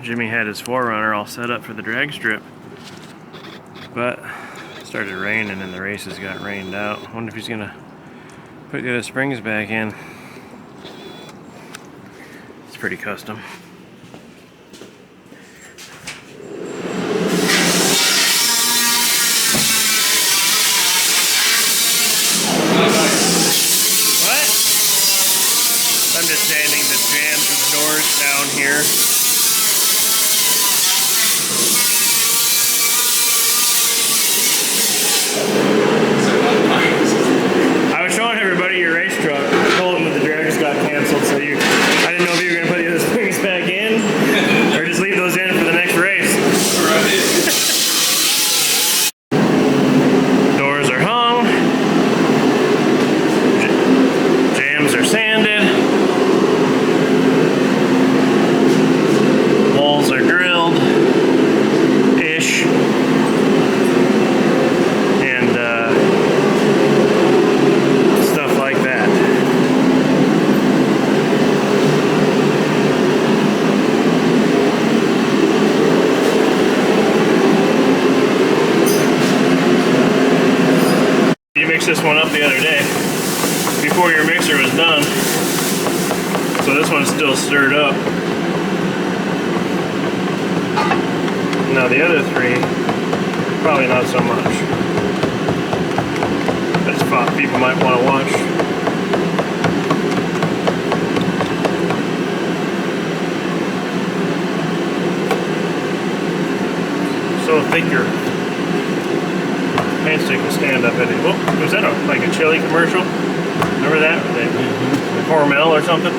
Jimmy had his 4Runner all set up for the drag strip, but it started raining and the races got rained out. I wonder if he's gonna put the other springs back in. It's pretty custom. What? I'm just sanding the jambs and doors down here. I was showing everybody your race truck. I told them that the drags got canceled, so I didn't know if you were going to put the other springs back in or just leave those in for the next race. Doors are hung. Jambs are sanded. Walls are drilled. Ish. Stuff like that. You mixed this one up the other day before your mixer was done, so this one's still stirred up. Now the other three, probably not so much. I just thought people might want to watch. So thick your paint stick will stand up at it. Oh, was that like a chili commercial? Remember that? Hormel or something?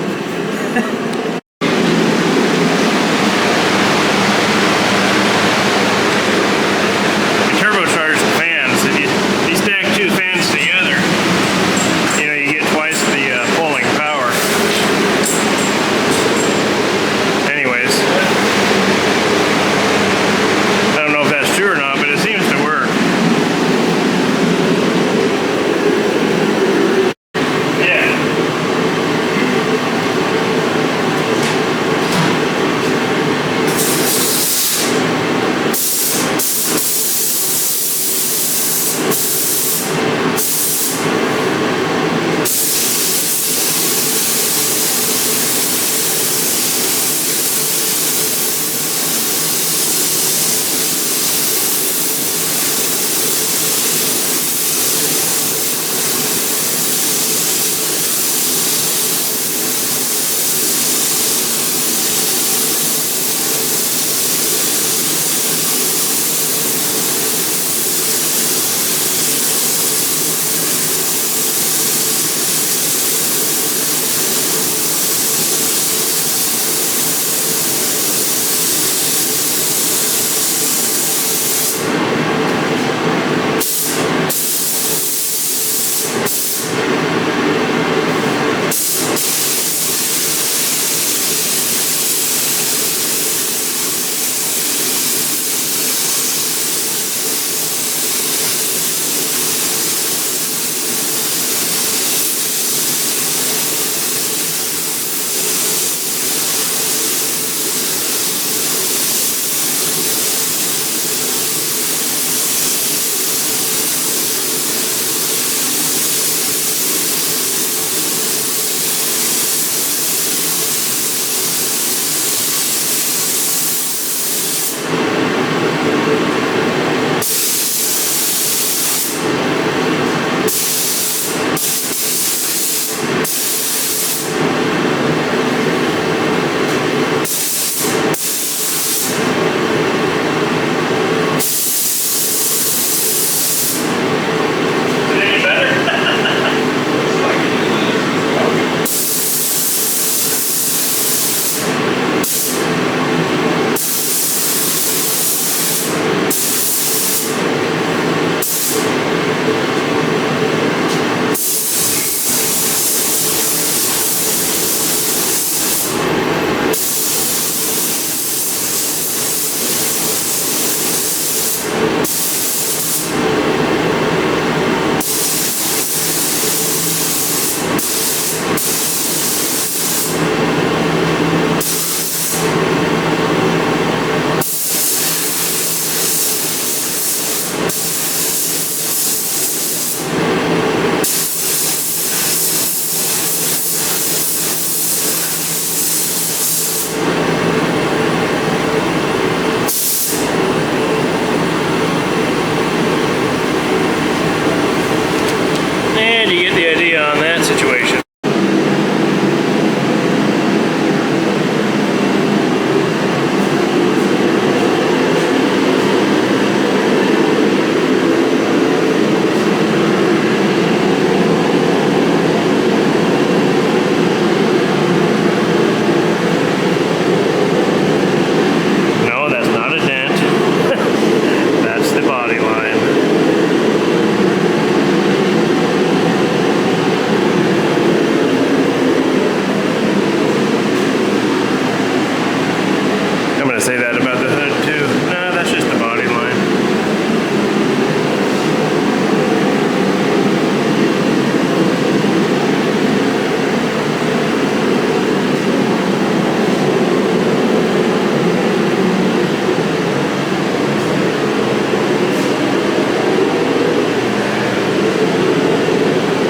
say that about the hood too. No, that's just the body line.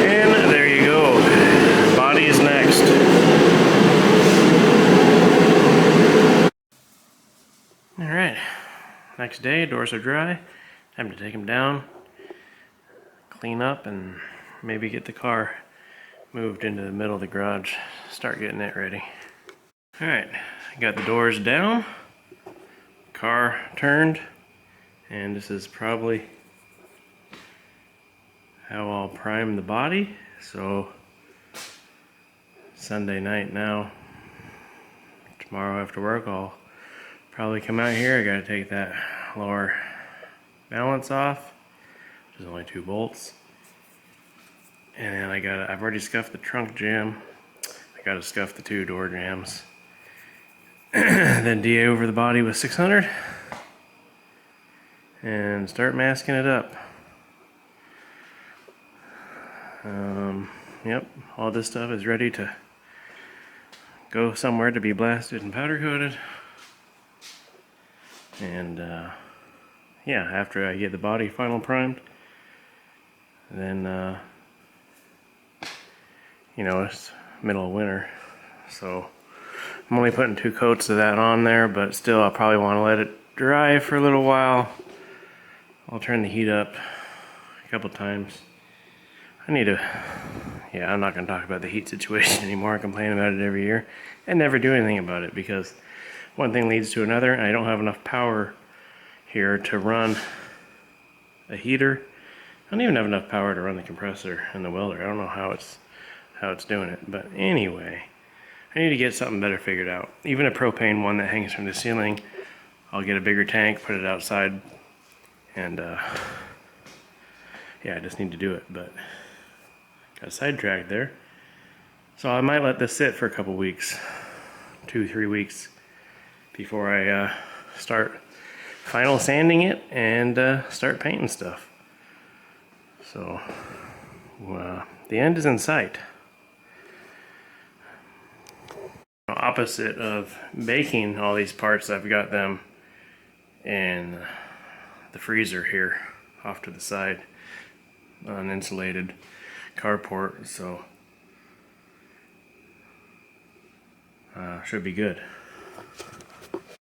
And there you go. Body is next. Alright, next day, doors are dry. Time to take them down, clean up, and maybe get the car moved into the middle of the garage, start getting it ready. Alright, got the doors down, car turned, and this is probably how I'll prime the body. So, Sunday night now, tomorrow after work I'll probably come out here. I gotta take that lower balance off, which is only 2 bolts. And then I've already scuffed the trunk jam. I gotta scuff the 2 door jams. Then DA over the body with 600. And start masking it up. Yep, all this stuff is ready to go somewhere to be blasted and powder coated. And yeah, after I get the body final primed, then you know, it's middle of winter, so I'm only putting 2 coats of that on there, but still I'll probably want to let it dry for a little while. I'll turn the heat up a couple times. I'm not going to talk about the heat situation anymore. I complain about it every year and never do anything about it because one thing leads to another, and I don't have enough power here to run a heater. I don't even have enough power to run the compressor and the welder. I don't know how it's doing it, but anyway, I need to get something better figured out. Even a propane one that hangs from the ceiling, I'll get a bigger tank, put it outside, and yeah, I just need to do it, but got sidetracked there. So I might let this sit for a couple weeks, 2-3 weeks, before I start final sanding it and start painting stuff. So the end is in sight. Opposite of baking all these parts, I've got them in the freezer here off to the side, uninsulated carport, so should be good.